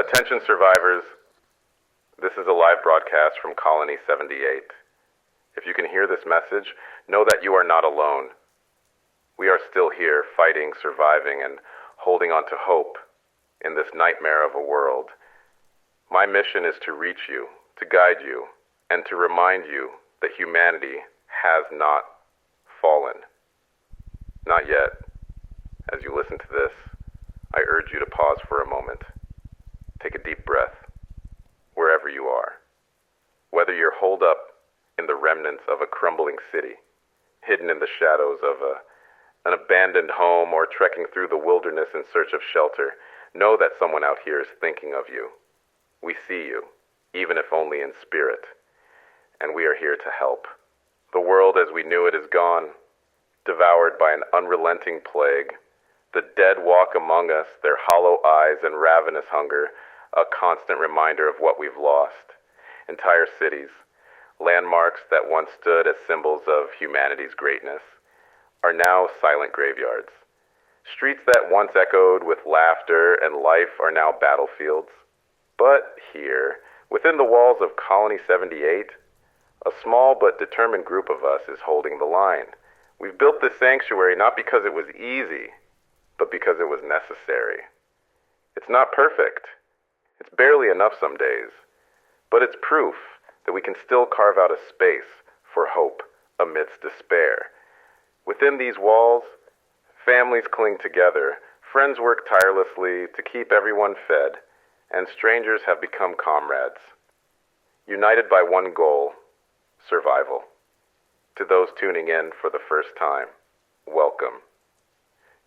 Attention survivors, this is a live broadcast from Colony 78. If you can hear this message, know that you are not alone. We are still here fighting, surviving, and holding on to hope in this nightmare of a world. My mission is to reach you, to guide you, and to remind you that humanity has not fallen. Not yet. As you listen to this, I urge you to pause for a moment. Take a deep breath, wherever you are. Whether you're holed up in the remnants of a crumbling city, hidden in the shadows of an abandoned home, or trekking through the wilderness in search of shelter, know that someone out here is thinking of you. We see you, even if only in spirit, and we are here to help. The world as we knew it is gone, devoured by an unrelenting plague. The dead walk among us, their hollow eyes and ravenous hunger, a constant reminder of what we've lost. Entire cities, landmarks that once stood as symbols of humanity's greatness, are now silent graveyards. Streets that once echoed with laughter and life are now battlefields. But here, within the walls of Colony 78, a small but determined group of us is holding the line. We've built this sanctuary not because it was easy, but because it was necessary. It's not perfect. It's barely enough some days. But it's proof that we can still carve out a space for hope amidst despair. Within these walls, families cling together, friends work tirelessly to keep everyone fed, and strangers have become comrades. United by one goal, survival. To those tuning in for the first time, welcome.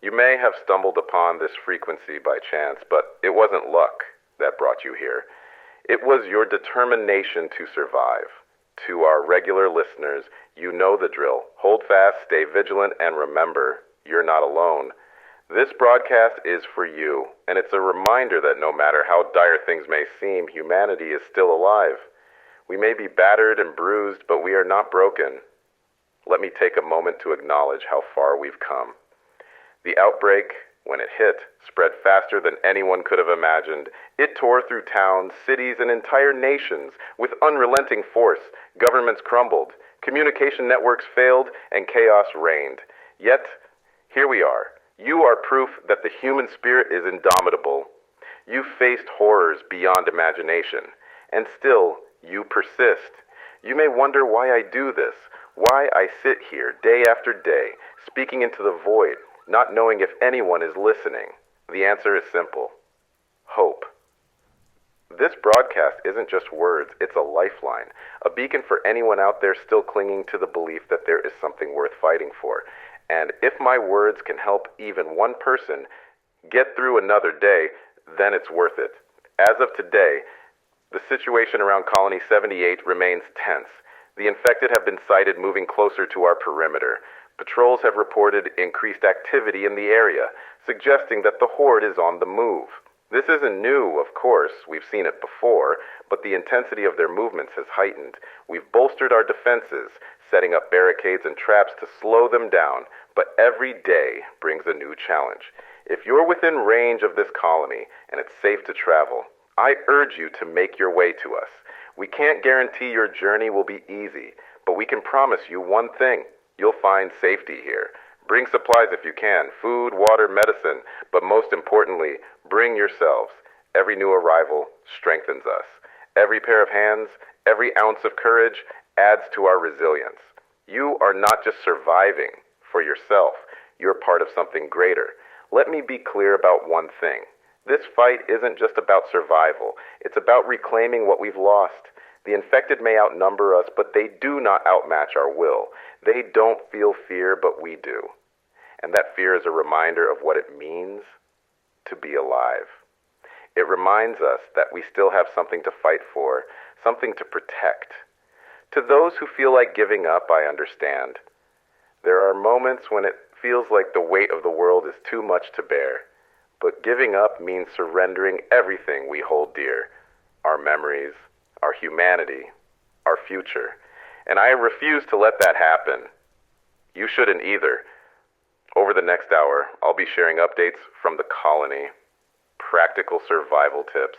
You may have stumbled upon this frequency by chance, but it wasn't luck that brought you here. It was your determination to survive. To our regular listeners, you know the drill. Hold fast, stay vigilant, and remember, you're not alone. This broadcast is for you, and it's a reminder that no matter how dire things may seem, humanity is still alive. We may be battered and bruised, but we are not broken. Let me take a moment to acknowledge how far we've come. The outbreak, when it hit, spread faster than anyone could have imagined. It tore through towns, cities, and entire nations with unrelenting force. Governments crumbled, communication networks failed, and chaos reigned. Yet, here we are. You are proof that the human spirit is indomitable. You faced horrors beyond imagination, and still, you persist. You may wonder why I do this, why I sit here day after day, speaking into the void, not knowing if anyone is listening. The answer is simple. Hope. This broadcast isn't just words, it's a lifeline, a beacon for anyone out there still clinging to the belief that there is something worth fighting for. And if my words can help even one person get through another day, then it's worth it. As of today, the situation around Colony 78 remains tense. The infected have been sighted moving closer to our perimeter. Patrols have reported increased activity in the area, suggesting that the horde is on the move. This isn't new, of course. We've seen it before, but the intensity of their movements has heightened. We've bolstered our defenses, setting up barricades and traps to slow them down, but every day brings a new challenge. If you're within range of this colony and it's safe to travel, I urge you to make your way to us. We can't guarantee your journey will be easy, but we can promise you one thing. You'll find safety here. Bring supplies if you can, food, water, medicine, but most importantly, bring yourselves. Every new arrival strengthens us. Every pair of hands, every ounce of courage adds to our resilience. You are not just surviving for yourself. You're part of something greater. Let me be clear about one thing. This fight isn't just about survival. It's about reclaiming what we've lost. The infected may outnumber us, but they do not outmatch our will. They don't feel fear, but we do. And that fear is a reminder of what it means to be alive. It reminds us that we still have something to fight for, something to protect. To those who feel like giving up, I understand. There are moments when it feels like the weight of the world is too much to bear. But giving up means surrendering everything we hold dear. Our memories, our humanity, our future. And I refuse to let that happen. You shouldn't either. Over the next hour, I'll be sharing updates from the colony, practical survival tips,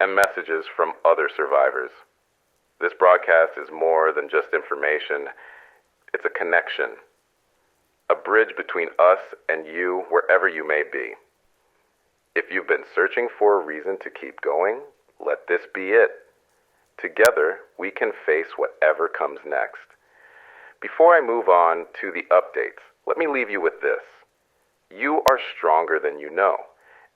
and messages from other survivors. This broadcast is more than just information. It's a connection, a bridge between us and you wherever you may be. If you've been searching for a reason to keep going, let this be it. Together, we can face whatever comes next. Before I move on to the updates, let me leave you with this. You are stronger than you know.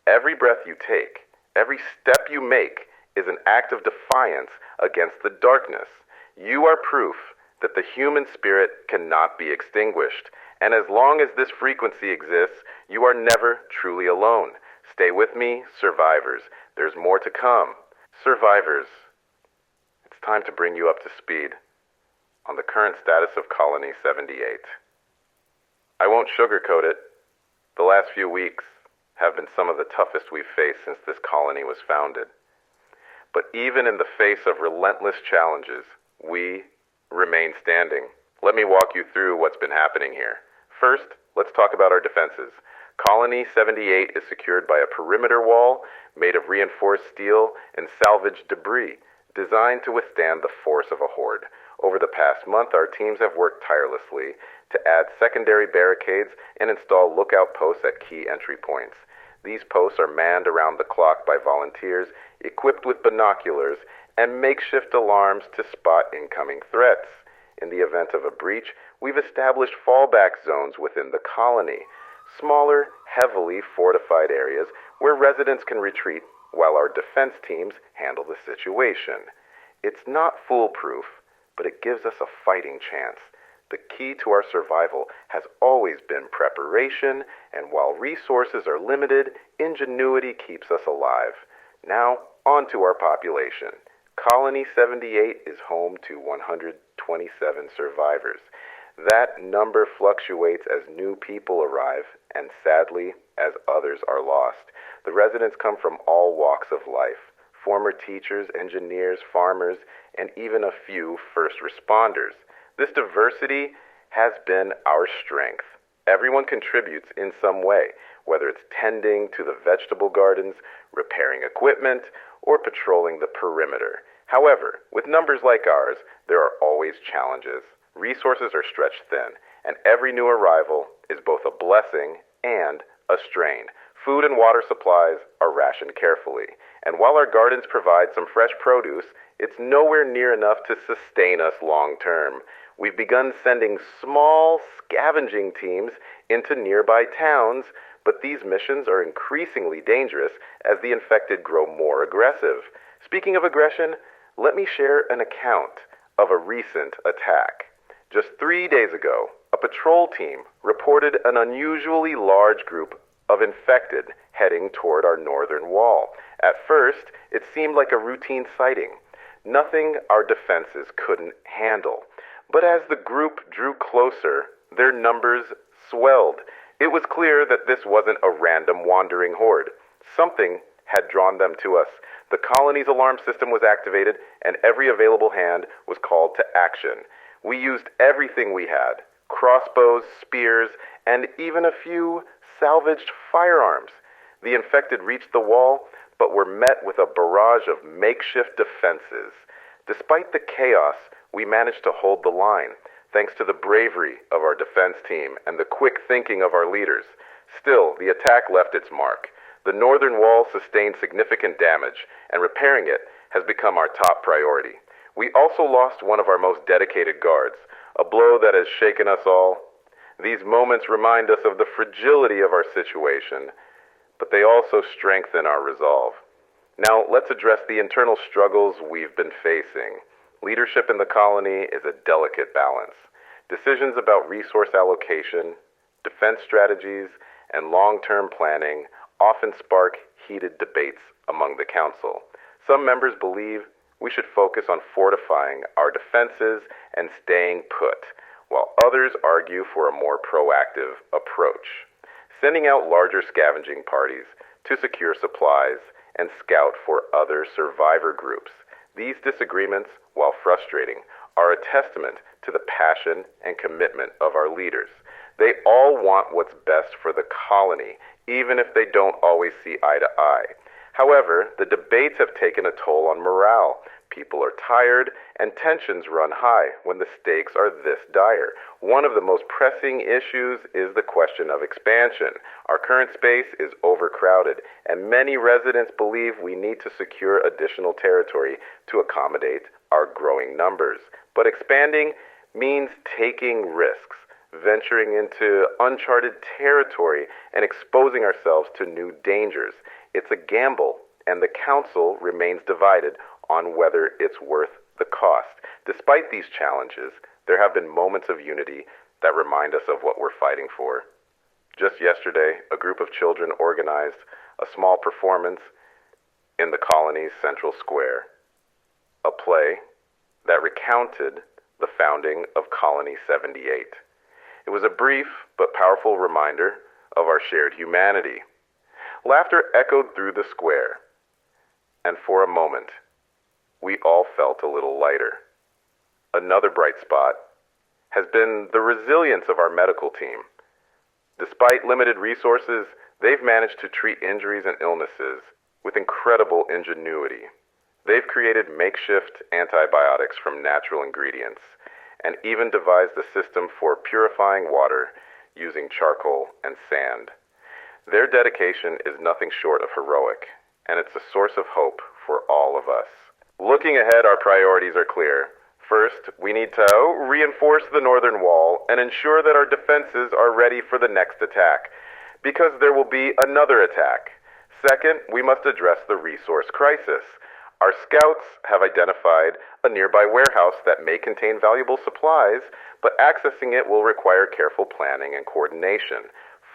Every breath you take, every step you make is an act of defiance against the darkness. You are proof that the human spirit cannot be extinguished. And as long as this frequency exists, you are never truly alone. Stay with me, survivors. There's more to come. Survivors, it's time to bring you up to speed on the current status of Colony 78. I won't sugarcoat it. The last few weeks have been some of the toughest we've faced since this colony was founded. But even in the face of relentless challenges, we remain standing. Let me walk you through what's been happening here. First, let's talk about our defenses. Colony 78 is secured by a perimeter wall made of reinforced steel and salvaged debris, designed to withstand the force of a horde. Over the past month, our teams have worked tirelessly to add secondary barricades and install lookout posts at key entry points. These posts are manned around the clock by volunteers, equipped with binoculars and makeshift alarms to spot incoming threats. In the event of a breach, we've established fallback zones within the colony, smaller, heavily fortified areas where residents can retreat while our defense teams handle the situation. It's not foolproof, but it gives us a fighting chance. The key to our survival has always been preparation, and while resources are limited, ingenuity keeps us alive. Now, on to our population. Colony 78 is home to 127 survivors. That number fluctuates as new people arrive, and sadly, as others are lost. The residents come from all walks of life. Former teachers, engineers, farmers, and even a few first responders. This diversity has been our strength. Everyone contributes in some way, whether it's tending to the vegetable gardens, repairing equipment, or patrolling the perimeter. However, with numbers like ours, there are always challenges. Resources are stretched thin, and every new arrival is both a blessing and a strain. Food and water supplies are rationed carefully, and while our gardens provide some fresh produce, it's nowhere near enough to sustain us long term. We've begun sending small scavenging teams into nearby towns, but these missions are increasingly dangerous as the infected grow more aggressive. Speaking of aggression, let me share an account of a recent attack. Just 3 days ago, a patrol team reported an unusually large group of infected heading toward our northern wall. At first, it seemed like a routine sighting, nothing our defenses couldn't handle. But as the group drew closer, their numbers swelled. It was clear that this wasn't a random wandering horde. Something had drawn them to us. The colony's alarm system was activated, and every available hand was called to action. We used everything we had: crossbows, spears, and even a few salvaged firearms. The infected reached the wall, but were met with a barrage of makeshift defenses. Despite the chaos, we managed to hold the line, thanks to the bravery of our defense team and the quick thinking of our leaders. Still, the attack left its mark. The northern wall sustained significant damage, and repairing it has become our top priority. We also lost one of our most dedicated guards, a blow that has shaken us all. These moments remind us of the fragility of our situation, but they also strengthen our resolve. Now, let's address the internal struggles we've been facing. Leadership in the colony is a delicate balance. Decisions about resource allocation, defense strategies, and long-term planning often spark heated debates among the council. Some members believe we should focus on fortifying our defenses and staying put, while others argue for a more proactive approach, sending out larger scavenging parties to secure supplies and scout for other survivor groups. These disagreements, while frustrating, are a testament to the passion and commitment of our leaders. They all want what's best for the colony, even if they don't always see eye to eye. However, the debates have taken a toll on morale. People are tired, and tensions run high when the stakes are this dire. One of the most pressing issues is the question of expansion. Our current space is overcrowded, and many residents believe we need to secure additional territory to accommodate our growing numbers. But expanding means taking risks, venturing into uncharted territory, and exposing ourselves to new dangers. It's a gamble, and the council remains divided on whether it's worth the cost. Despite these challenges, there have been moments of unity that remind us of what we're fighting for. Just yesterday, a group of children organized a small performance in the colony's central square, a play that recounted the founding of Colony 78. It was a brief but powerful reminder of our shared humanity. Laughter echoed through the square, and for a moment, we all felt a little lighter. Another bright spot has been the resilience of our medical team. Despite limited resources, they've managed to treat injuries and illnesses with incredible ingenuity. They've created makeshift antibiotics from natural ingredients and even devised a system for purifying water using charcoal and sand. Their dedication is nothing short of heroic, and it's a source of hope for all of us. Looking ahead, our priorities are clear. First, we need to reinforce the northern wall and ensure that our defenses are ready for the next attack, because there will be another attack. Second, we must address the resource crisis. Our scouts have identified a nearby warehouse that may contain valuable supplies, but accessing it will require careful planning and coordination.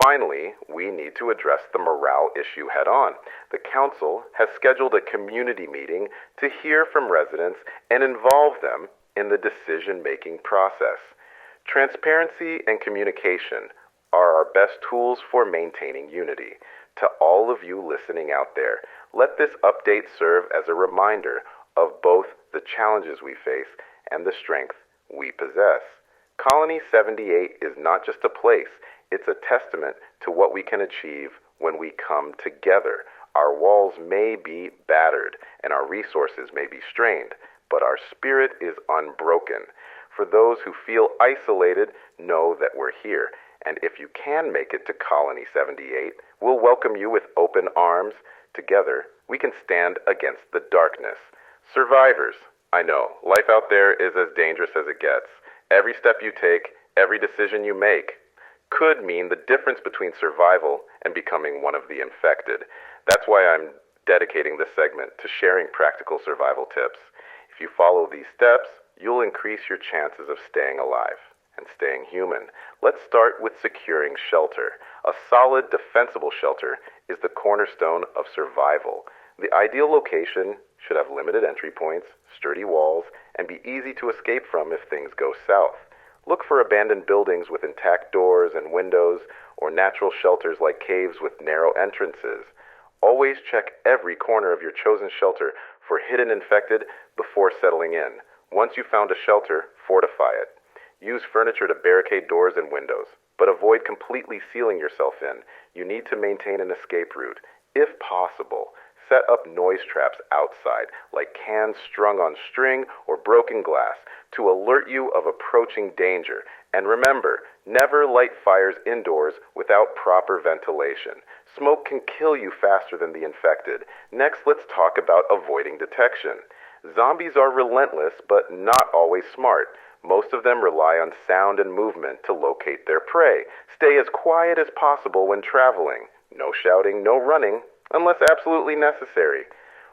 Finally, we need to address the morale issue head on. The council has scheduled a community meeting to hear from residents and involve them in the decision-making process. Transparency and communication are our best tools for maintaining unity. To all of you listening out there, let this update serve as a reminder of both the challenges we face and the strength we possess. Colony 78 is not just a place, it's a testament to what we can achieve when we come together. Our walls may be battered and our resources may be strained, but our spirit is unbroken. For those who feel isolated, know that we're here. And if you can make it to Colony 78, we'll welcome you with open arms. Together, we can stand against the darkness. Survivors, I know, life out there is as dangerous as it gets. Every step you take, every decision you make, could mean the difference between survival and becoming one of the infected. That's why I'm dedicating this segment to sharing practical survival tips. If you follow these steps, you'll increase your chances of staying alive and staying human. Let's start with securing shelter. A solid, defensible shelter is the cornerstone of survival. The ideal location should have limited entry points, sturdy walls, and be easy to escape from if things go south. Look for abandoned buildings with intact doors and windows, or natural shelters like caves with narrow entrances. Always check every corner of your chosen shelter for hidden infected before settling in. Once you've found a shelter, fortify it. Use furniture to barricade doors and windows, but avoid completely sealing yourself in. You need to maintain an escape route. If possible, set up noise traps outside, like cans strung on string or broken glass, to alert you of approaching danger. And remember, never light fires indoors without proper ventilation. Smoke can kill you faster than the infected. Next, let's talk about avoiding detection. Zombies are relentless, but not always smart. Most of them rely on sound and movement to locate their prey. Stay as quiet as possible when traveling. No shouting, no running, unless absolutely necessary.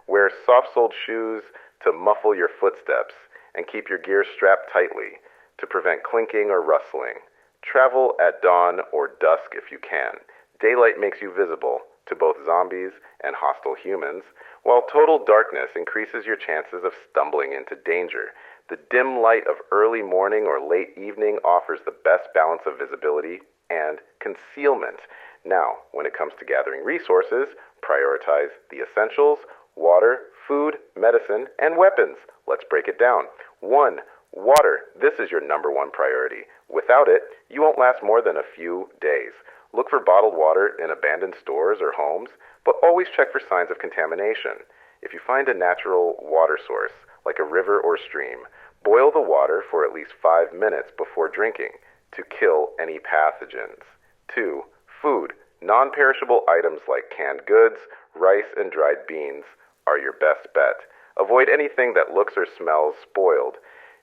Wear soft-soled shoes to muffle your footsteps, and keep your gear strapped tightly to prevent clinking or rustling. Travel at dawn or dusk if you can. Daylight makes you visible to both zombies and hostile humans, while total darkness increases your chances of stumbling into danger. The dim light of early morning or late evening offers the best balance of visibility and concealment. Now, when it comes to gathering resources, prioritize the essentials: water, food, medicine, and weapons. Let's break it down. 1. Water. This is your number one priority. Without it, you won't last more than a few days. Look for bottled water in abandoned stores or homes. but always check for signs of contamination. If you find a natural water source, like a river or stream, boil the water for at least 5 minutes before drinking to kill any pathogens. 2. Food. Non-perishable items like canned goods, rice, and dried beans are your best bet. Avoid anything that looks or smells spoiled.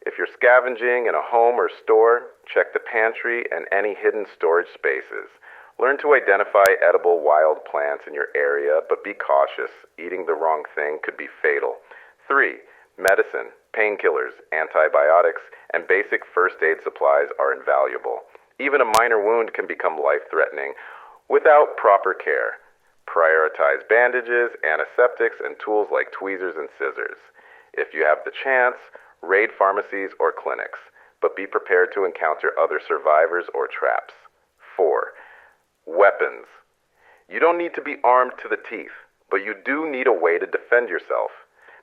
If you're scavenging in a home or store, check the pantry and any hidden storage spaces. Learn to identify edible wild plants in your area, but be cautious. Eating the wrong thing could be fatal. 3. Medicine, painkillers, antibiotics, and basic first aid supplies are invaluable. Even a minor wound can become life-threatening without proper care. Prioritize bandages, antiseptics, and tools like tweezers and scissors. If you have the chance, raid pharmacies or clinics, but be prepared to encounter other survivors or traps. 4. Weapons. You don't need to be armed to the teeth, but you do need a way to defend yourself.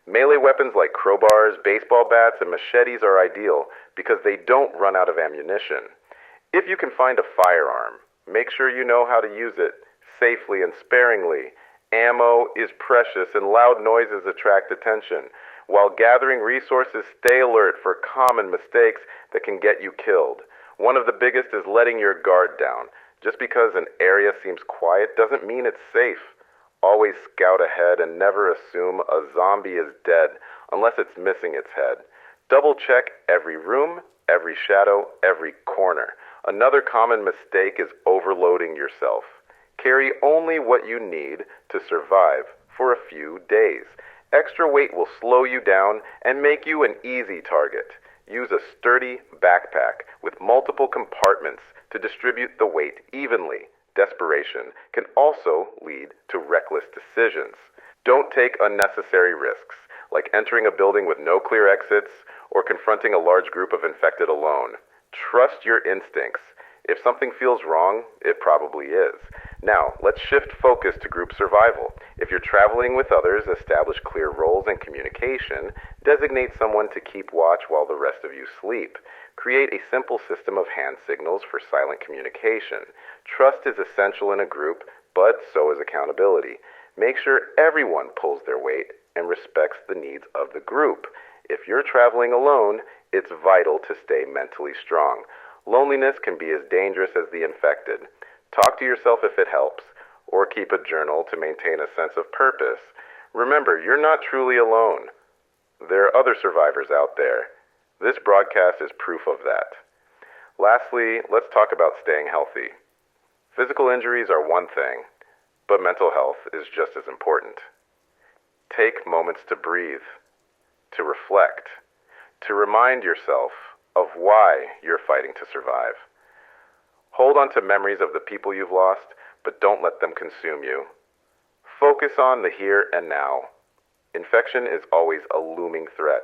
Melee weapons like crowbars, baseball bats, and machetes are ideal because they don't run out of ammunition. If you can find a firearm, make sure you know how to use it safely and sparingly. Ammo is precious and loud noises attract attention. While gathering resources, stay alert for common mistakes that can get you killed. One of the biggest is letting your guard down. Just because an area seems quiet doesn't mean it's safe. Always scout ahead and never assume a zombie is dead unless it's missing its head. Double check every room, every shadow, every corner. Another common mistake is overloading yourself. Carry only what you need to survive for a few days. Extra weight will slow you down and make you an easy target. Use a sturdy backpack with multiple compartments to distribute the weight evenly. Desperation can also lead to reckless decisions. Don't take unnecessary risks, like entering a building with no clear exits or confronting a large group of infected alone. Trust your instincts. If something feels wrong, it probably is. Now, let's shift focus to group survival. If you're traveling with others, establish clear roles and communication. Designate someone to keep watch while the rest of you sleep. Create a simple system of hand signals for silent communication. Trust is essential in a group, but so is accountability. Make sure everyone pulls their weight and respects the needs of the group. If you're traveling alone, it's vital to stay mentally strong. Loneliness can be as dangerous as the infected. Talk to yourself if it helps, or keep a journal to maintain a sense of purpose. Remember, you're not truly alone. There are other survivors out there. This broadcast is proof of that. Lastly, let's talk about staying healthy. Physical injuries are one thing, but mental health is just as important. Take moments to breathe, to reflect, to remind yourself of why you're fighting to survive. Hold on to memories of the people you've lost, but don't let them consume you. Focus on the here and now. Infection is always a looming threat.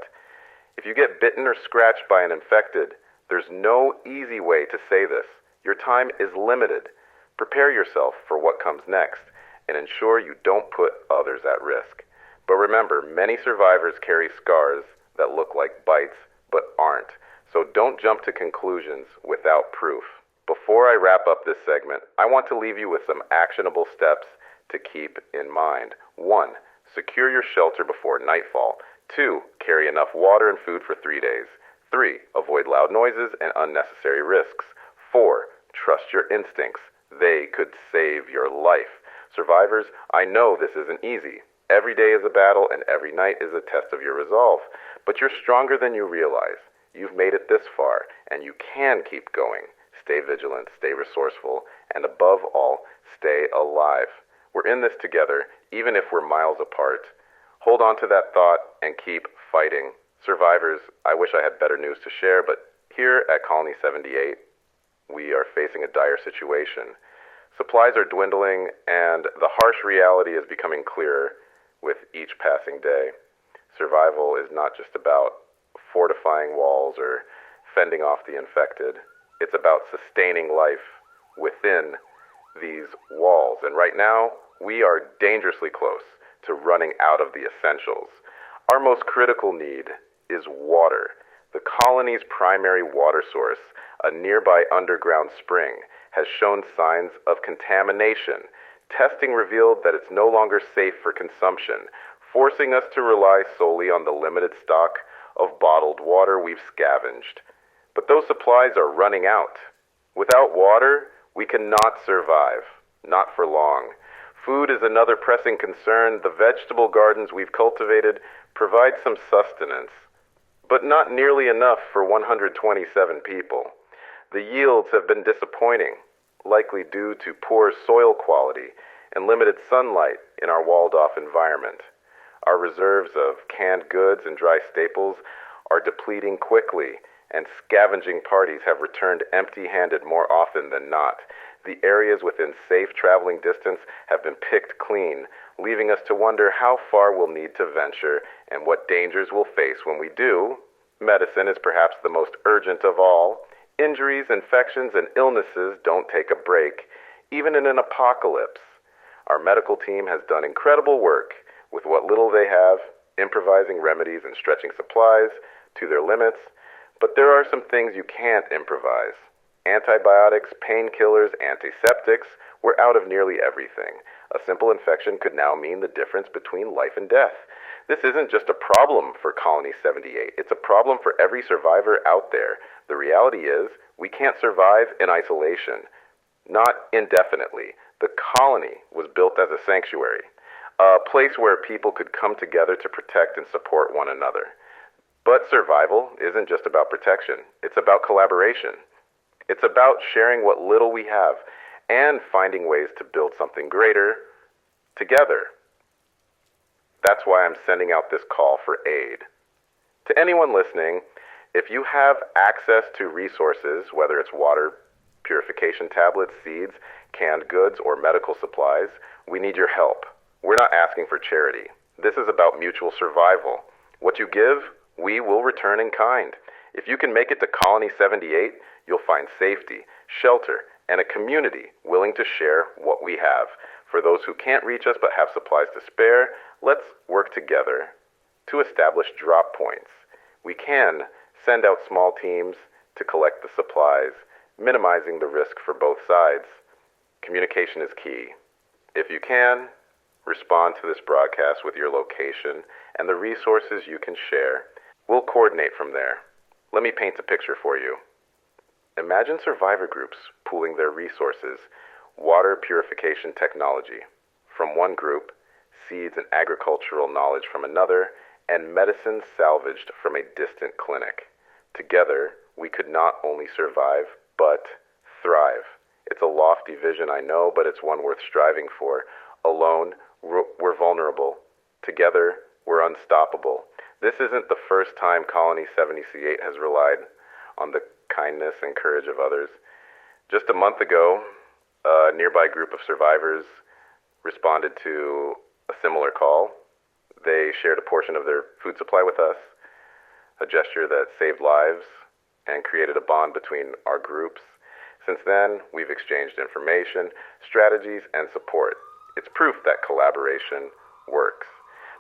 If you get bitten or scratched by an infected, there's no easy way to say this. Your time is limited. Prepare yourself for what comes next and ensure you don't put others at risk. But remember, many survivors carry scars that look like bites but aren't. So don't jump to conclusions without proof. Before I wrap up this segment, I want to leave you with some actionable steps to keep in mind. 1. Secure your shelter before nightfall. 2. Carry enough water and food for 3 days. 3. Avoid loud noises and unnecessary risks. 4. Trust your instincts. They could save your life. Survivors, I know this isn't easy. Every day is a battle and every night is a test of your resolve. But you're stronger than you realize. You've made it this far, and you can keep going. Stay vigilant, stay resourceful, and above all, stay alive. We're in this together, even if we're miles apart. Hold on to that thought and keep fighting. Survivors, I wish I had better news to share, but here at Colony 78, we are facing a dire situation. Supplies are dwindling, and the harsh reality is becoming clearer with each passing day. Survival is not just about fortifying walls or fending off the infected. It's about sustaining life within these walls. And right now, we are dangerously close to running out of the essentials. Our most critical need is water. The colony's primary water source, a nearby underground spring, has shown signs of contamination. Testing revealed that it's no longer safe for consumption, forcing us to rely solely on the limited stock of bottled water we've scavenged. But those supplies are running out. Without water, we cannot survive, not for long. Food is another pressing concern. The vegetable gardens we've cultivated provide some sustenance, but not nearly enough for 127 people. The yields have been disappointing, likely due to poor soil quality and limited sunlight in our walled-off environment. Our reserves of canned goods and dry staples are depleting quickly, and scavenging parties have returned empty-handed more often than not. The areas within safe traveling distance have been picked clean, leaving us to wonder how far we'll need to venture and what dangers we'll face when we do. Medicine is perhaps the most urgent of all. Injuries, infections, and illnesses don't take a break, even in an apocalypse. Our medical team has done incredible work with what little they have, improvising remedies and stretching supplies to their limits. But there are some things you can't improvise. Antibiotics, painkillers, antiseptics, we're out of nearly everything. A simple infection could now mean the difference between life and death. This isn't just a problem for Colony 78. It's a problem for every survivor out there. The reality is, we can't survive in isolation. Not indefinitely. The colony was built as a sanctuary, a place where people could come together to protect and support one another. But survival isn't just about protection. It's about collaboration. It's about sharing what little we have and finding ways to build something greater together. That's why I'm sending out this call for aid. To anyone listening, if you have access to resources, whether it's water purification tablets, seeds, canned goods, or medical supplies, we need your help. We're not asking for charity. This is about mutual survival. What you give, we will return in kind. If you can make it to Colony 78, you'll find safety, shelter, and a community willing to share what we have. For those who can't reach us but have supplies to spare, let's work together to establish drop points. We can send out small teams to collect the supplies, minimizing the risk for both sides. Communication is key. If you can, respond to this broadcast with your location and the resources you can share. We'll coordinate from there. Let me paint a picture for you. Imagine survivor groups pooling their resources, water purification technology from one group, seeds and agricultural knowledge from another, and medicine salvaged from a distant clinic. Together, we could not only survive, but thrive. It's a lofty vision, I know, but it's one worth striving for. Alone, we're vulnerable. Together, we're unstoppable. This isn't the first time Colony 78 has relied on the kindness and courage of others. Just a month ago, a nearby group of survivors responded to a similar call. They shared a portion of their food supply with us, a gesture that saved lives and created a bond between our groups. Since then, we've exchanged information, strategies, and support. It's proof that collaboration works.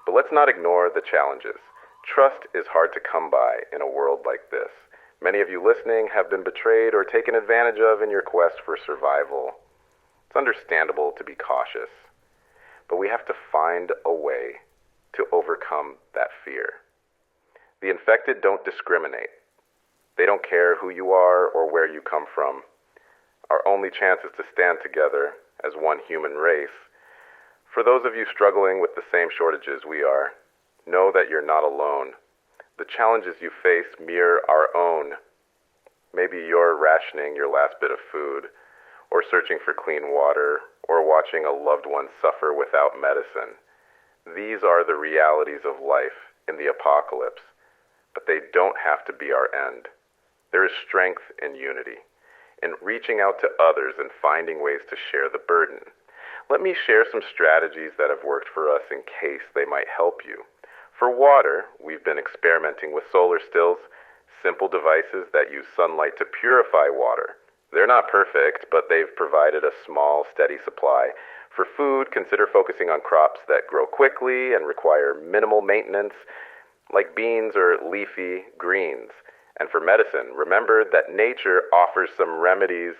But let's not ignore the challenges. Trust is hard to come by in a world like this. Many of you listening have been betrayed or taken advantage of in your quest for survival. It's understandable to be cautious, but we have to find a way to overcome that fear. The infected don't discriminate. They don't care who you are or where you come from. Our only chance is to stand together as one human race. For those of you struggling with the same shortages we are, know that you're not alone. The challenges you face mirror our own. Maybe you're rationing your last bit of food, or searching for clean water, or watching a loved one suffer without medicine. These are the realities of life in the apocalypse, but they don't have to be our end. There is strength in unity, in reaching out to others and finding ways to share the burden. Let me share some strategies that have worked for us in case they might help you. For water, we've been experimenting with solar stills, simple devices that use sunlight to purify water. They're not perfect, but they've provided a small, steady supply. For food, consider focusing on crops that grow quickly and require minimal maintenance, like beans or leafy greens. And for medicine, remember that nature offers some remedies.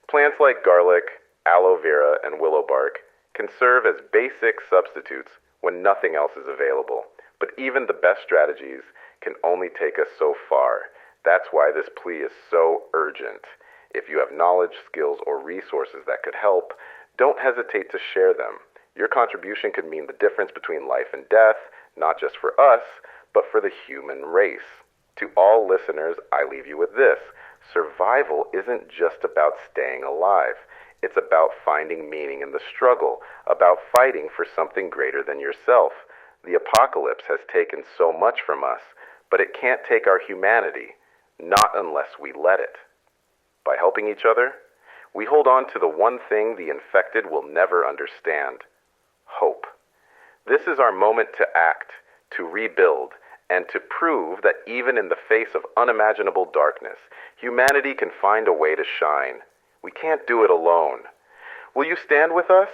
Plants like garlic, aloe vera, and willow bark can serve as basic substitutes when nothing else is available. But even the best strategies can only take us so far. That's why this plea is so urgent. If you have knowledge, skills, or resources that could help, don't hesitate to share them. Your contribution could mean the difference between life and death, not just for us, but for the human race. To all listeners, I leave you with this. Survival isn't just about staying alive. It's about finding meaning in the struggle, about fighting for something greater than yourself. The apocalypse has taken so much from us, but it can't take our humanity, not unless we let it. By helping each other, we hold on to the one thing the infected will never understand: hope. This is our moment to act, to rebuild, and to prove that even in the face of unimaginable darkness, humanity can find a way to shine. We can't do it alone. Will you stand with us?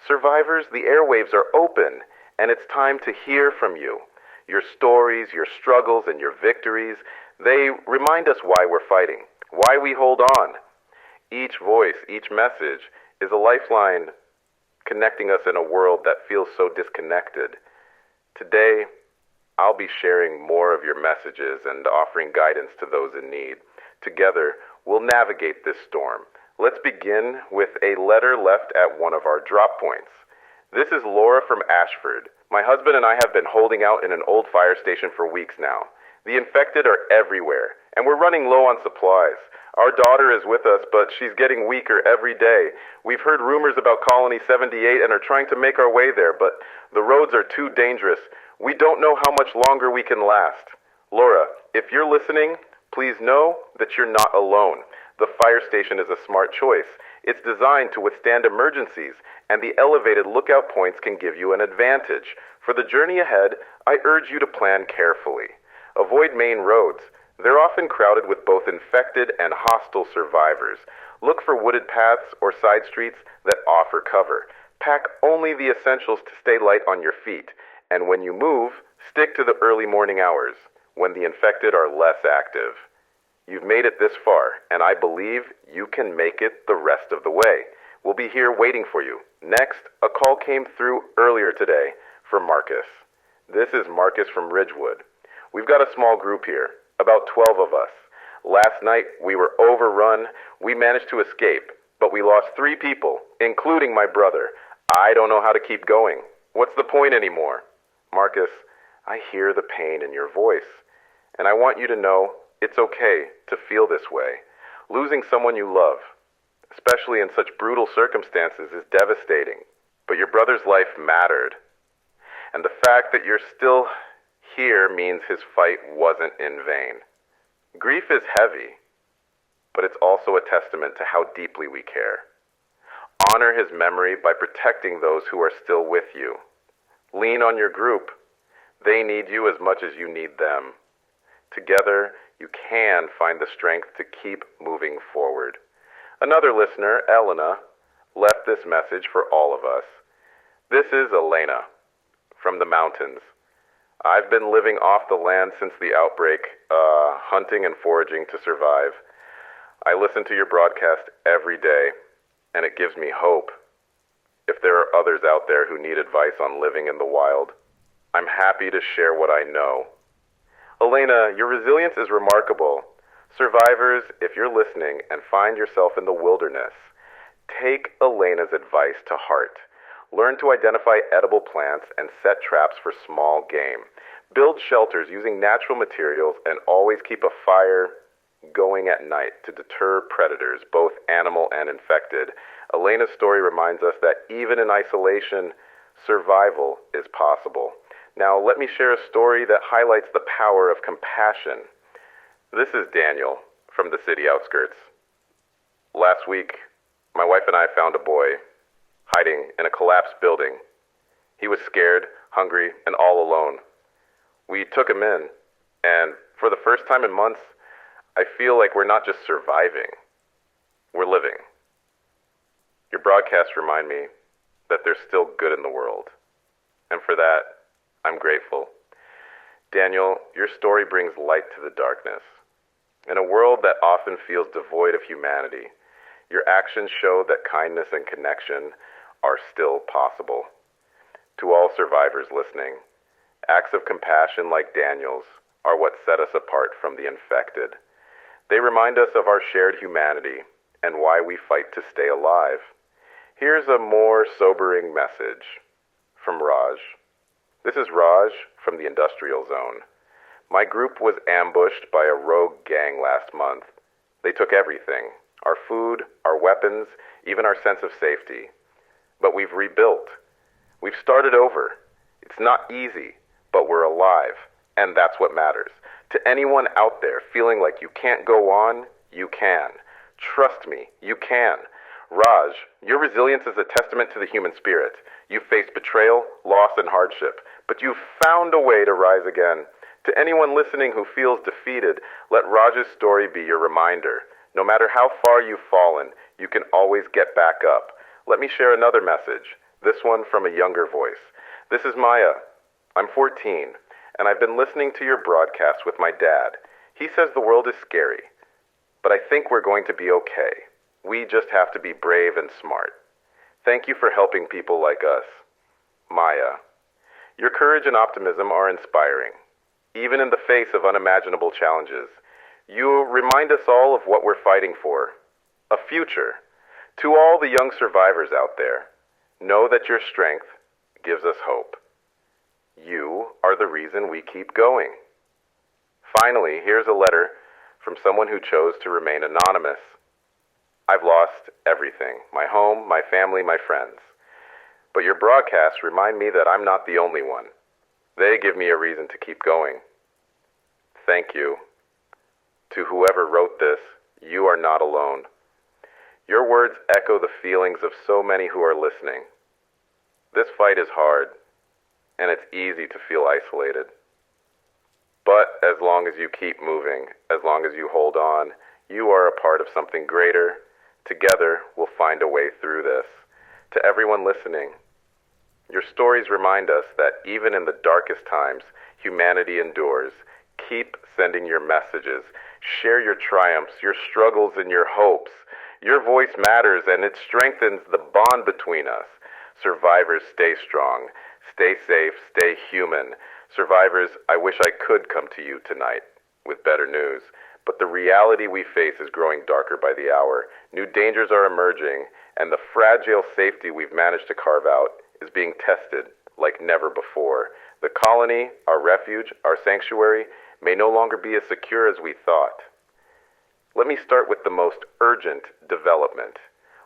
Survivors, the airwaves are open, and it's time to hear from you. Your stories, your struggles, and your victories, they remind us why we're fighting, why we hold on. Each voice, each message is a lifeline connecting us in a world that feels so disconnected. Today, I'll be sharing more of your messages and offering guidance to those in need. Together, we'll navigate this storm. Let's begin with a letter left at one of our drop points. This is Laura from Ashford. My husband and I have been holding out in an old fire station for weeks now. The infected are everywhere, and we're running low on supplies. Our daughter is with us, but she's getting weaker every day. We've heard rumors about Colony 78 and are trying to make our way there, but the roads are too dangerous. We don't know how much longer we can last. Laura, if you're listening, please know that you're not alone. The fire station is a smart choice. It's designed to withstand emergencies, and the elevated lookout points can give you an advantage. For the journey ahead, I urge you to plan carefully. Avoid main roads. They're often crowded with both infected and hostile survivors. Look for wooded paths or side streets that offer cover. Pack only the essentials to stay light on your feet. And when you move, stick to the early morning hours, when the infected are less active. You've made it this far, and I believe you can make it the rest of the way. We'll be here waiting for you. Next, a call came through earlier today for Marcus. This is Marcus from Ridgewood. We've got a small group here, about 12 of us. Last night, we were overrun. We managed to escape, but we lost 3 people, including my brother. I don't know how to keep going. What's the point anymore? Marcus, I hear the pain in your voice, and I want you to know it's okay to feel this way. Losing someone you love, especially in such brutal circumstances, is devastating. But your brother's life mattered. And the fact that you're still here means his fight wasn't in vain. Grief is heavy, but it's also a testament to how deeply we care. Honor his memory by protecting those who are still with you. Lean on your group. They need you as much as you need them. Together, you can find the strength to keep moving forward. Another listener, Elena, left this message for all of us. This is Elena from the mountains. I've been living off the land since the outbreak, hunting and foraging to survive. I listen to your broadcast every day, and it gives me hope. If there are others out there who need advice on living in the wild, I'm happy to share what I know. Elena, your resilience is remarkable. Survivors, if you're listening and find yourself in the wilderness, take Elena's advice to heart. Learn to identify edible plants and set traps for small game. Build shelters using natural materials and always keep a fire going at night to deter predators, both animal and infected. Elena's story reminds us that even in isolation, survival is possible. Now, let me share a story that highlights the power of compassion. This is Daniel from the city outskirts. Last week, my wife and I found a boy hiding in a collapsed building. He was scared, hungry, and all alone. We took him in, and for the first time in months, I feel like we're not just surviving, we're living. Your broadcasts remind me that there's still good in the world, and for that, I'm grateful. Daniel, your story brings light to the darkness. In a world that often feels devoid of humanity, your actions show that kindness and connection are still possible. To all survivors listening, acts of compassion like Daniel's are what set us apart from the infected. They remind us of our shared humanity and why we fight to stay alive. Here's a more sobering message from Raj. This is Raj from the industrial zone. My group was ambushed by a rogue gang last month. They took everything, our food, our weapons, even our sense of safety. But we've rebuilt. We've started over. It's not easy, but we're alive, and that's what matters. To anyone out there feeling like you can't go on, you can. Trust me, you can. Raj, your resilience is a testament to the human spirit. You've faced betrayal, loss, and hardship, but you've found a way to rise again. To anyone listening who feels defeated, let Raj's story be your reminder. No matter how far you've fallen, you can always get back up. Let me share another message, this one from a younger voice. This is Maya. I'm 14, and I've been listening to your broadcast with my dad. He says the world is scary, but I think we're going to be okay. We just have to be brave and smart. Thank you for helping people like us. Maya, your courage and optimism are inspiring, even in the face of unimaginable challenges. You remind us all of what we're fighting for, a future. To all the young survivors out there, know that your strength gives us hope. You are the reason we keep going. Finally, here's a letter from someone who chose to remain anonymous. I've lost everything, my home, my family, my friends. But your broadcasts remind me that I'm not the only one. They give me a reason to keep going. Thank you. To whoever wrote this, you are not alone. Your words echo the feelings of so many who are listening. This fight is hard, and it's easy to feel isolated. But as long as you keep moving, as long as you hold on, you are a part of something greater. Together, we'll find a way through this. To everyone listening, your stories remind us that even in the darkest times, humanity endures. Keep sending your messages. Share your triumphs, your struggles, and your hopes. Your voice matters, and it strengthens the bond between us. Survivors, stay strong. Stay safe. Stay human. Survivors, I wish I could come to you tonight with better news. But the reality we face is growing darker by the hour. New dangers are emerging, and the fragile safety we've managed to carve out is being tested like never before. The colony, our refuge, our sanctuary, may no longer be as secure as we thought. Let me start with the most urgent development.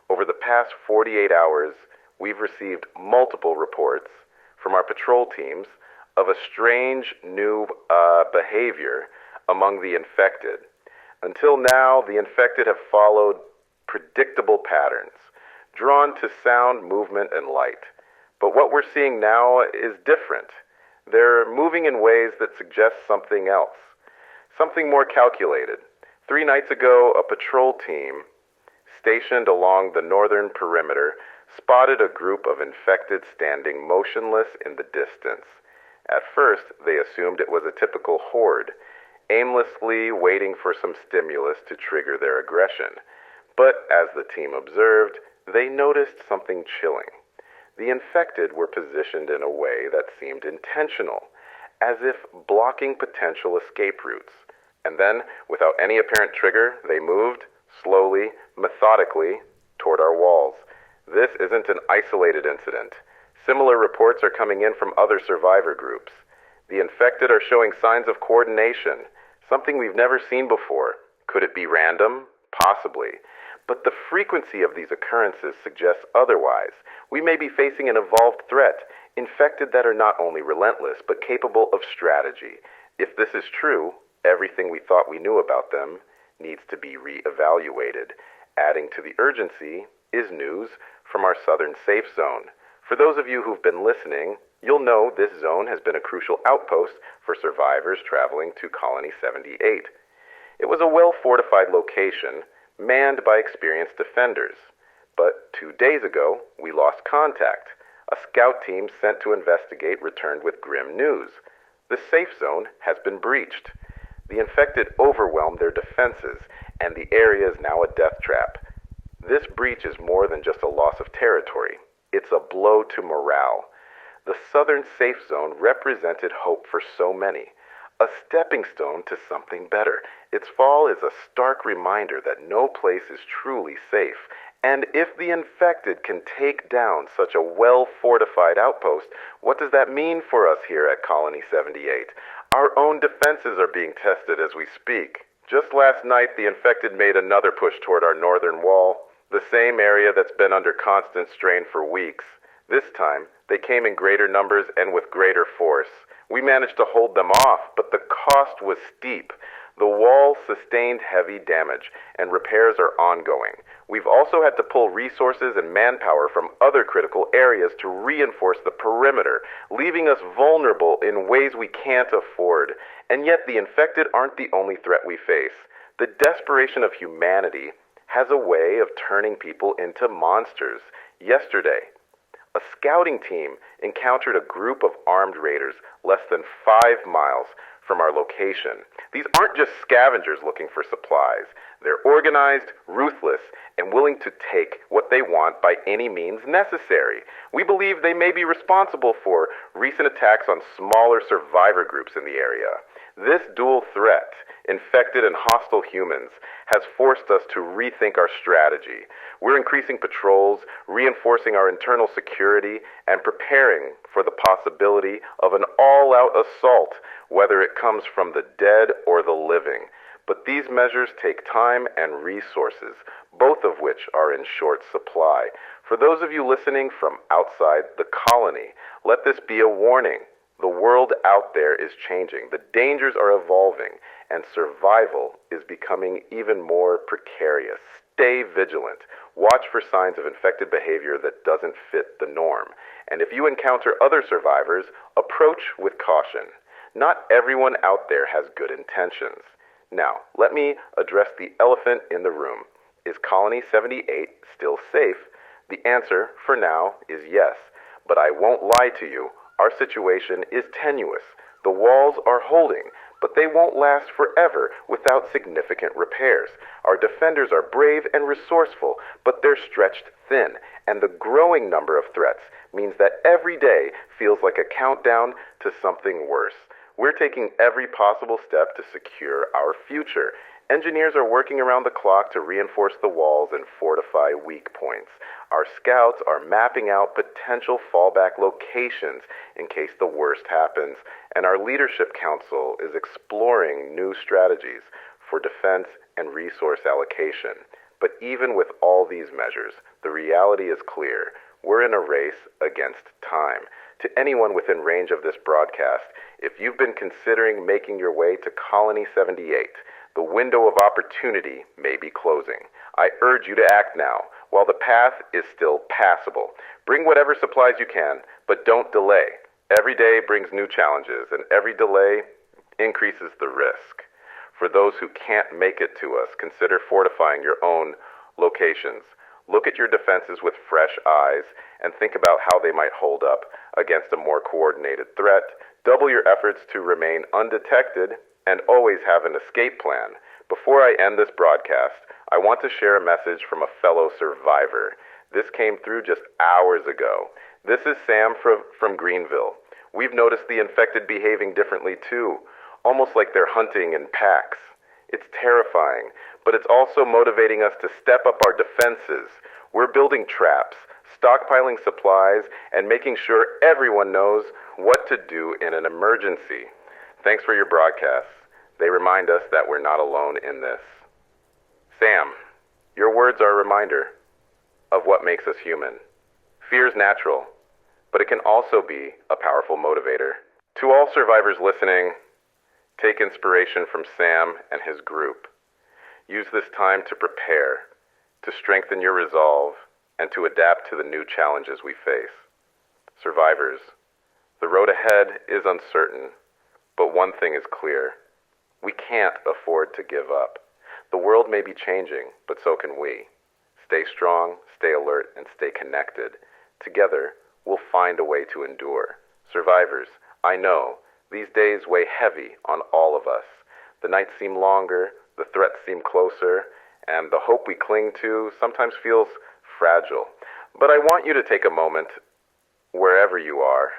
Over the past 48 hours, we've received multiple reports from our patrol teams of a strange new behavior among the infected. Until now, the infected have followed predictable patterns, drawn to sound, movement, and light. But what we're seeing now is different. They're moving in ways that suggest something else, something more calculated. 3 nights ago, a patrol team stationed along the northern perimeter spotted a group of infected standing motionless in the distance. At first, they assumed it was a typical horde, aimlessly waiting for some stimulus to trigger their aggression. But as the team observed, they noticed something chilling. The infected were positioned in a way that seemed intentional, as if blocking potential escape routes. And then, without any apparent trigger, they moved, slowly, methodically, toward our walls. This isn't an isolated incident. Similar reports are coming in from other survivor groups. The infected are showing signs of coordination, something we've never seen before. Could it be random? Possibly. But the frequency of these occurrences suggests otherwise. We may be facing an evolved threat, infected that are not only relentless, but capable of strategy. If this is true, everything we thought we knew about them needs to be re-evaluated. Adding to the urgency is news from our southern safe zone. For those of you who've been listening, you'll know this zone has been a crucial outpost for survivors traveling to Colony 78. It was a well-fortified location, manned by experienced defenders. But 2 days ago, we lost contact. A scout team sent to investigate returned with grim news. The safe zone has been breached. The infected overwhelmed their defenses, and the area is now a death trap. This breach is more than just a loss of territory. It's a blow to morale. The southern safe zone represented hope for so many, a stepping stone to something better. Its fall is a stark reminder that no place is truly safe, and if the infected can take down such a well-fortified outpost, what does that mean for us here at Colony 78? Our own defenses are being tested as we speak. Just last night, the infected made another push toward our northern wall, the same area that's been under constant strain for weeks. This time, they came in greater numbers and with greater force. We managed to hold them off, but the cost was steep. The wall sustained heavy damage, and repairs are ongoing. We've also had to pull resources and manpower from other critical areas to reinforce the perimeter, leaving us vulnerable in ways we can't afford. And yet the infected aren't the only threat we face. The desperation of humanity has a way of turning people into monsters. Yesterday, a scouting team encountered a group of armed raiders less than 5 miles from our location. These aren't just scavengers looking for supplies. They're organized, ruthless, and willing to take what they want by any means necessary. We believe they may be responsible for recent attacks on smaller survivor groups in the area. This dual threat, infected and hostile humans, has forced us to rethink our strategy. We're increasing patrols, reinforcing our internal security, and preparing for the possibility of an all-out assault, whether it comes from the dead or the living. But these measures take time and resources, both of which are in short supply. For those of you listening from outside the colony, let this be a warning. The world out there is changing, the dangers are evolving, and survival is becoming even more precarious. Stay vigilant. Watch for signs of infected behavior that doesn't fit the norm. And if you encounter other survivors, approach with caution. Not everyone out there has good intentions. Now, let me address the elephant in the room. Is Colony 78 still safe? The answer, for now, is yes. But I won't lie to you. Our situation is tenuous. The walls are holding, but they won't last forever without significant repairs. Our defenders are brave and resourceful, but they're stretched thin, and the growing number of threats means that every day feels like a countdown to something worse. We're taking every possible step to secure our future. Engineers are working around the clock to reinforce the walls and fortify weak points. Our scouts are mapping out potential fallback locations in case the worst happens, and our leadership council is exploring new strategies for defense and resource allocation. But even with all these measures, the reality is clear. We're in a race against time. To anyone within range of this broadcast, if you've been considering making your way to Colony 78, the window of opportunity may be closing. I urge you to act now, while the path is still passable. Bring whatever supplies you can, but don't delay. Every day brings new challenges, and every delay increases the risk. For those who can't make it to us, consider fortifying your own locations. Look at your defenses with fresh eyes and think about how they might hold up against a more coordinated threat. Double your efforts to remain undetected and always have an escape plan. Before I end this broadcast, I want to share a message from a fellow survivor. This came through just hours ago. This is Sam from Greenville. We've noticed the infected behaving differently too, almost like they're hunting in packs. It's terrifying, but it's also motivating us to step up our defenses. We're building traps, stockpiling supplies, and making sure everyone knows what to do in an emergency. Thanks for your broadcasts. They remind us that we're not alone in this. Sam, your words are a reminder of what makes us human. Fear is natural, but it can also be a powerful motivator. To all survivors listening, take inspiration from Sam and his group. Use this time to prepare, to strengthen your resolve, and to adapt to the new challenges we face. Survivors, the road ahead is uncertain, but one thing is clear. We can't afford to give up. The world may be changing, but so can we. Stay strong, stay alert, and stay connected. Together, we'll find a way to endure. Survivors, I know, these days weigh heavy on all of us. The nights seem longer, the threats seem closer, and the hope we cling to sometimes feels fragile. But I want you to take a moment, wherever you are,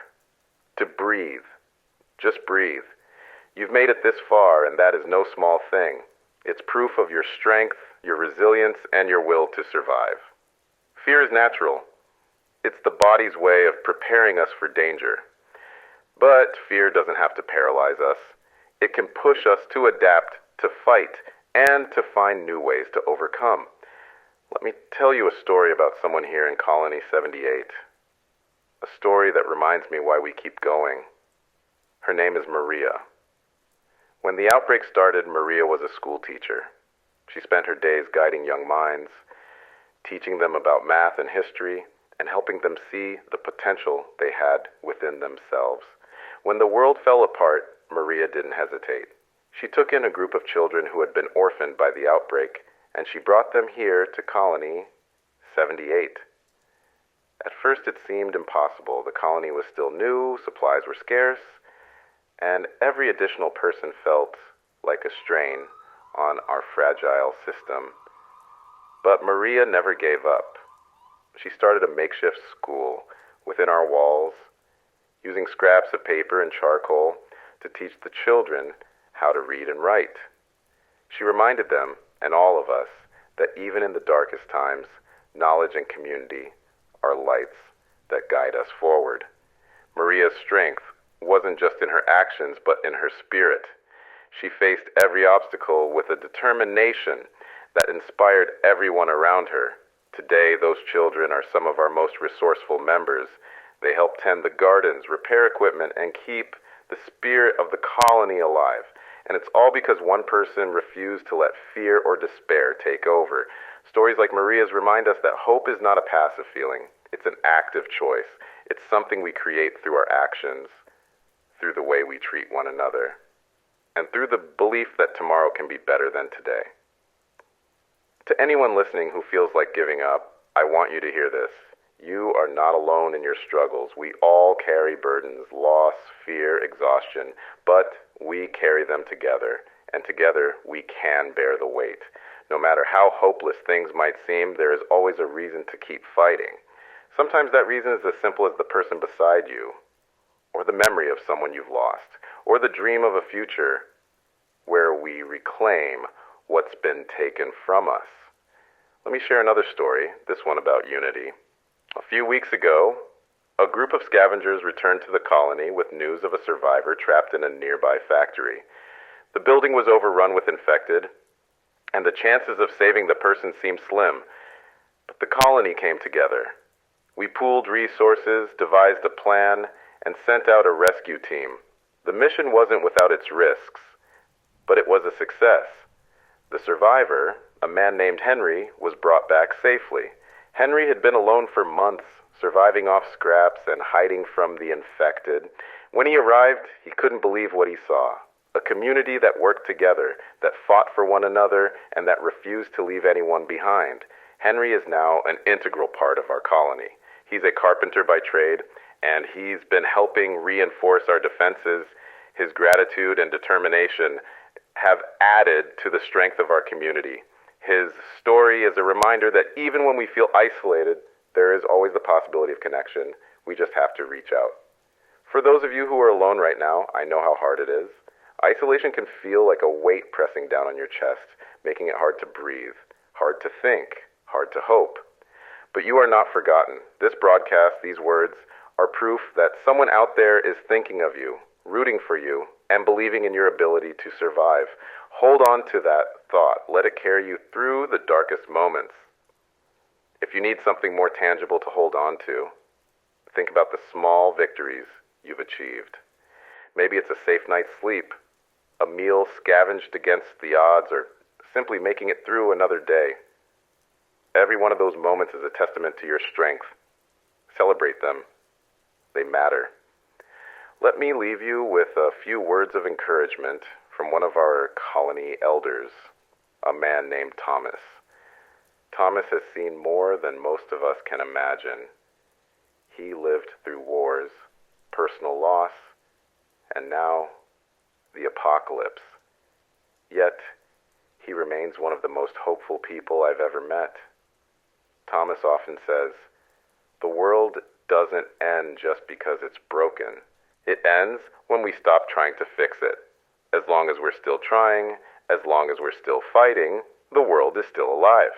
to breathe. Just breathe. You've made it this far, and that is no small thing. It's proof of your strength, your resilience, and your will to survive. Fear is natural. It's the body's way of preparing us for danger. But fear doesn't have to paralyze us. It can push us to adapt, to fight, and to find new ways to overcome. Let me tell you a story about someone here in Colony 78. A story that reminds me why we keep going. Her name is Maria. When the outbreak started, Maria was a school teacher. She spent her days guiding young minds, teaching them about math and history, and helping them see the potential they had within themselves. When the world fell apart, Maria didn't hesitate. She took in a group of children who had been orphaned by the outbreak, and she brought them here to Colony 78. At first it seemed impossible. The colony was still new, supplies were scarce, and every additional person felt like a strain on our fragile system. But Maria never gave up. She started a makeshift school within our walls, using scraps of paper and charcoal to teach the children how to read and write. She reminded them, and all of us, that even in the darkest times, knowledge and community are lights that guide us forward. Maria's strength wasn't just in her actions, but in her spirit. She faced every obstacle with a determination that inspired everyone around her. Today, those children are some of our most resourceful members. They help tend the gardens, repair equipment, and keep the spirit of the colony alive. And it's all because one person refused to let fear or despair take over. Stories like Maria's remind us that hope is not a passive feeling. It's an active choice. It's something we create through our actions, through the way we treat one another, and through the belief that tomorrow can be better than today. To anyone listening who feels like giving up, I want you to hear this. You are not alone in your struggles. We all carry burdens, loss, fear, exhaustion, but we carry them together, and together we can bear the weight. No matter how hopeless things might seem, there is always a reason to keep fighting. Sometimes that reason is as simple as the person beside you, or the memory of someone you've lost, or the dream of a future where we reclaim what's been taken from us. Let me share another story, this one about unity. A few weeks ago, a group of scavengers returned to the colony with news of a survivor trapped in a nearby factory. The building was overrun with infected, and the chances of saving the person seemed slim. But the colony came together. We pooled resources, devised a plan, and sent out a rescue team. The mission wasn't without its risks, but it was a success. The survivor, a man named Henry, was brought back safely. Henry had been alone for months, surviving off scraps and hiding from the infected. When he arrived, he couldn't believe what he saw. A community that worked together, that fought for one another, and that refused to leave anyone behind. Henry is now an integral part of our colony. He's a carpenter by trade, and he's been helping reinforce our defenses. His gratitude and determination have added to the strength of our community. His story is a reminder that even when we feel isolated, there is always the possibility of connection. We just have to reach out. For those of you who are alone right now, I know how hard it is. Isolation can feel like a weight pressing down on your chest, making it hard to breathe, hard to think, hard to hope. But you are not forgotten. This broadcast, these words, are proof that someone out there is thinking of you, rooting for you, and believing in your ability to survive. Hold on to that thought. Let it carry you through the darkest moments. If you need something more tangible to hold on to, think about the small victories you've achieved. Maybe it's a safe night's sleep, a meal scavenged against the odds, or simply making it through another day. Every one of those moments is a testament to your strength. Celebrate them. They matter. Let me leave you with a few words of encouragement from one of our colony elders, a man named Thomas. Thomas has seen more than most of us can imagine. He lived through wars, personal loss, and now the apocalypse. Yet, he remains one of the most hopeful people I've ever met. Thomas often says, The world doesn't end just because it's broken. It ends when we stop trying to fix it. As long as we're still trying, as long as we're still fighting, the world is still alive.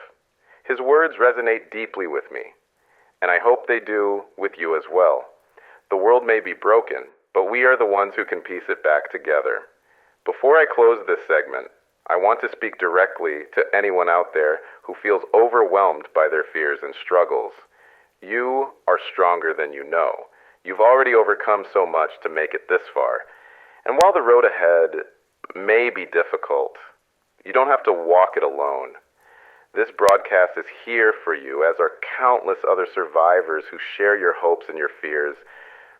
His words resonate deeply with me, and I hope they do with you as well. The world may be broken, but we are the ones who can piece it back together. Before I close this segment, I want to speak directly to anyone out there who feels overwhelmed by their fears and struggles. You are stronger than you know. You've already overcome so much to make it this far. And while the road ahead may be difficult, you don't have to walk it alone. This broadcast is here for you, as are countless other survivors who share your hopes and your fears.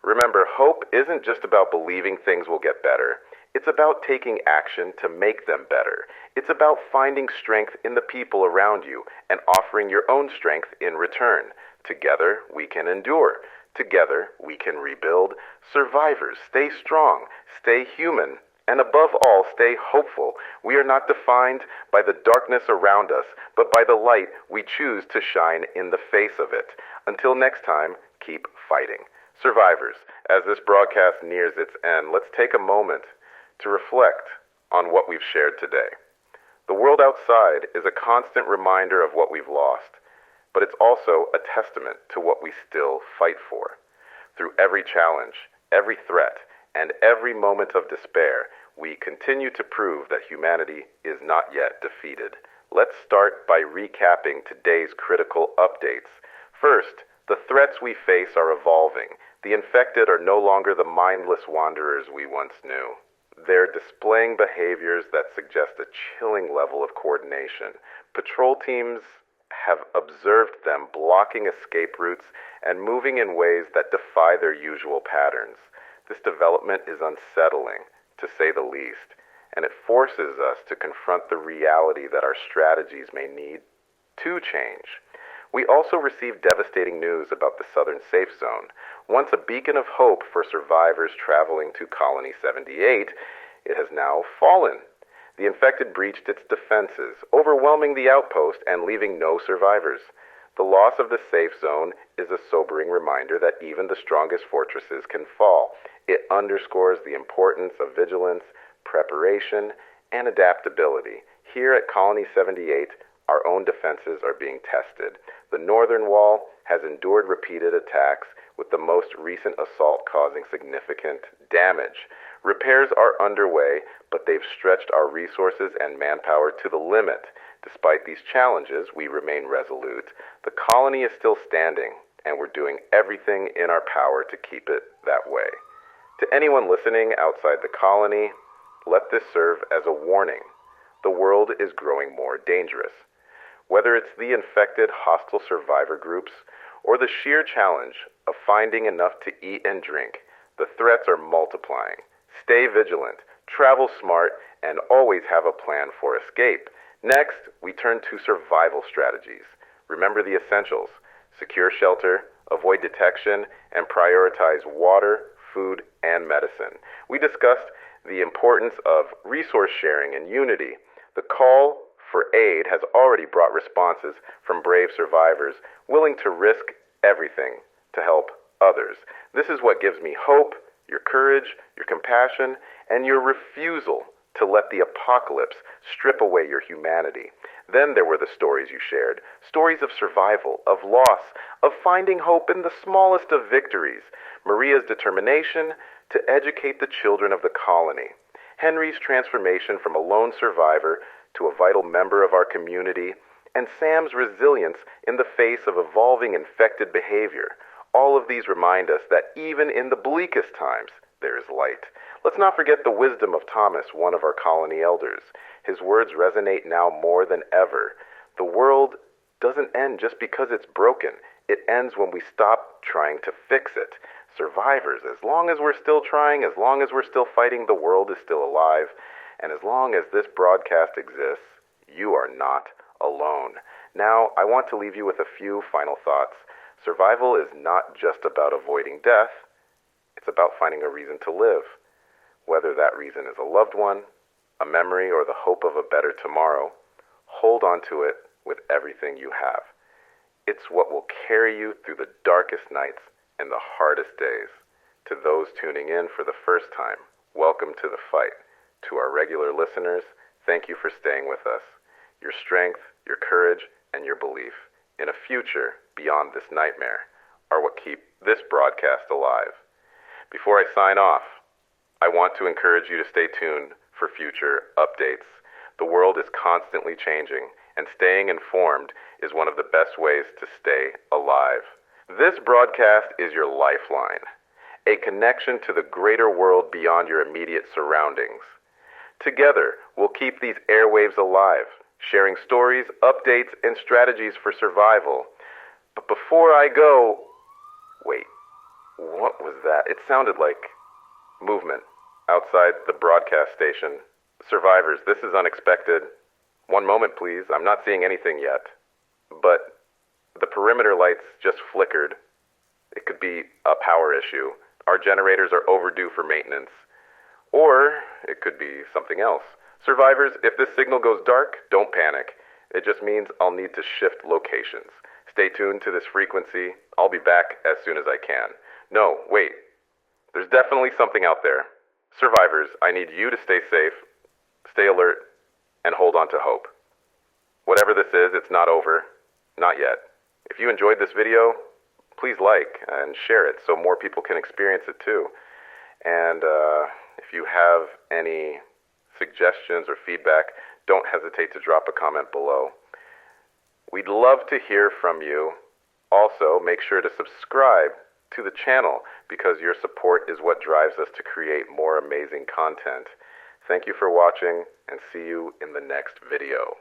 Remember, hope isn't just about believing things will get better. It's about taking action to make them better. It's about finding strength in the people around you and offering your own strength in return. Together, we can endure. Together, we can rebuild. Survivors, stay strong, stay human, and above all, stay hopeful. We are not defined by the darkness around us, but by the light we choose to shine in the face of it. Until next time, keep fighting. Survivors, as this broadcast nears its end, let's take a moment to reflect on what we've shared today. The world outside is a constant reminder of what we've lost, but it's also a testament to what we still fight for. Through every challenge, every threat, and every moment of despair, we continue to prove that humanity is not yet defeated. Let's start by recapping today's critical updates. First, the threats we face are evolving. The infected are no longer the mindless wanderers we once knew. They're displaying behaviors that suggest a chilling level of coordination. Patrol teams have observed them blocking escape routes and moving in ways that defy their usual patterns. This development is unsettling, to say the least, and it forces us to confront the reality that our strategies may need to change. We also received devastating news about the Southern Safe Zone. Once a beacon of hope for survivors traveling to Colony 78, it has now fallen. The infected breached its defenses, overwhelming the outpost and leaving no survivors. The loss of the safe zone is a sobering reminder that even the strongest fortresses can fall. It underscores the importance of vigilance, preparation, and adaptability. Here at Colony 78, our own defenses are being tested. The northern wall has endured repeated attacks, with the most recent assault causing significant damage. Repairs are underway, but they've stretched our resources and manpower to the limit. Despite these challenges, we remain resolute. The colony is still standing, and we're doing everything in our power to keep it that way. To anyone listening outside the colony, let this serve as a warning. The world is growing more dangerous. Whether it's the infected hostile survivor groups or the sheer challenge of finding enough to eat and drink, the threats are multiplying. Stay vigilant, travel smart, and always have a plan for escape. Next, we turn to survival strategies. Remember the essentials: secure shelter, avoid detection, and prioritize water, food, and medicine. We discussed the importance of resource sharing and unity. The call for aid has already brought responses from brave survivors willing to risk everything to help others. This is what gives me hope, your courage, your compassion, and your refusal to let the apocalypse strip away your humanity. Then there were the stories you shared, stories of survival, of loss, of finding hope in the smallest of victories. Maria's determination to educate the children of the colony. Henry's transformation from a lone survivor to a vital member of our community, and Sam's resilience in the face of evolving infected behavior. All of these remind us that even in the bleakest times, there is light. Let's not forget the wisdom of Thomas, one of our colony elders. His words resonate now more than ever. The world doesn't end just because it's broken. It ends when we stop trying to fix it. Survivors, as long as we're still trying, as long as we're still fighting, the world is still alive. And as long as this broadcast exists, you are not alone. Now, I want to leave you with a few final thoughts. Survival is not just about avoiding death. It's about finding a reason to live. Whether that reason is a loved one, a memory, or the hope of a better tomorrow, hold on to it with everything you have. It's what will carry you through the darkest nights and the hardest days. To those tuning in for the first time, welcome to the fight. To our regular listeners, thank you for staying with us. Your strength, your courage, and your belief in a future beyond this nightmare are what keep this broadcast alive. Before I sign off, I want to encourage you to stay tuned for future updates. The world is constantly changing, and staying informed is one of the best ways to stay alive. This broadcast is your lifeline, a connection to the greater world beyond your immediate surroundings. Together, we'll keep these airwaves alive, sharing stories, updates, and strategies for survival. But before I go... Wait, what was that? It sounded like movement outside the broadcast station. Survivors, this is unexpected. One moment, please. I'm not seeing anything yet. But the perimeter lights just flickered. It could be a power issue. Our generators are overdue for maintenance. Or it could be something else. Survivors, if this signal goes dark, don't panic. It just means I'll need to shift locations. Stay tuned to this frequency. I'll be back as soon as I can. No, wait. There's definitely something out there. Survivors, I need you to stay safe, stay alert, and hold on to hope. Whatever this is, it's not over. Not yet. If you enjoyed this video, please like and share it so more people can experience it too. And if you have any suggestions or feedback, don't hesitate to drop a comment below. We'd love to hear from you. Also, make sure to subscribe to the channel because your support is what drives us to create more amazing content. Thank you for watching and see you in the next video.